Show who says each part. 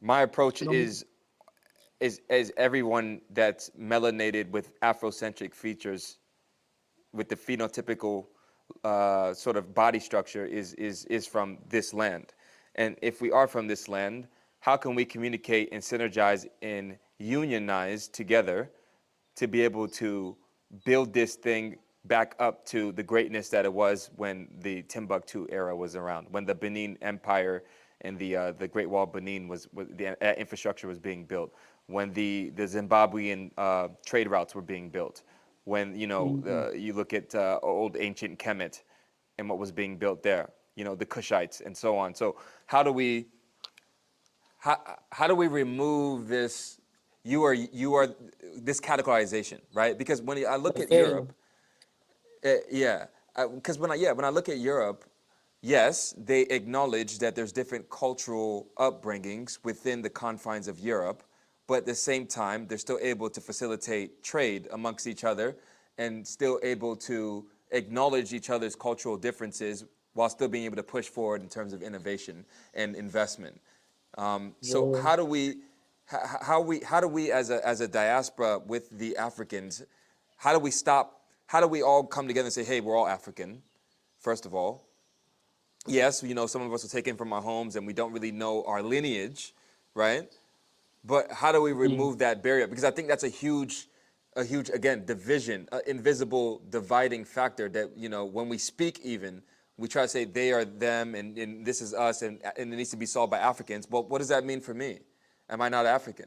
Speaker 1: My approach
Speaker 2: No.
Speaker 1: is everyone that's melanated with Afrocentric features, with the phenotypical sort of body structure, is from this land. And if we are from this land, how can we communicate and synergize and unionize together to be able to build this thing back up to the greatness that it was when the Timbuktu era was around, when the Benin Empire and the Great Wall of Benin was the infrastructure was being built, when the Zimbabwean trade routes were being built, when
Speaker 2: Mm-hmm.
Speaker 1: you look at old ancient Kemet and what was being built there, the Kushites and so on. So how do we how do we remove this you are this categorization, right? Because when I look at
Speaker 2: Okay.
Speaker 1: Europe, yeah, because when I look at Europe, yes, they acknowledge that there's different cultural upbringings within the confines of Europe, but at the same time, they're still able to facilitate trade amongst each other and still able to acknowledge each other's cultural differences while still being able to push forward in terms of innovation and investment. So
Speaker 2: Yeah.
Speaker 1: how do we as a diaspora with the Africans, how do we stop? How do we all come together and say, hey, we're all African, first of all? Yes, some of us are taken from our homes and we don't really know our lineage, right? But how do we
Speaker 2: Mm.
Speaker 1: remove that barrier? Because I think that's a huge again division, invisible dividing factor that when we speak, even we try to say they are them and this is us, and it needs to be solved by Africans. Well, what does that mean for me? Am I not African?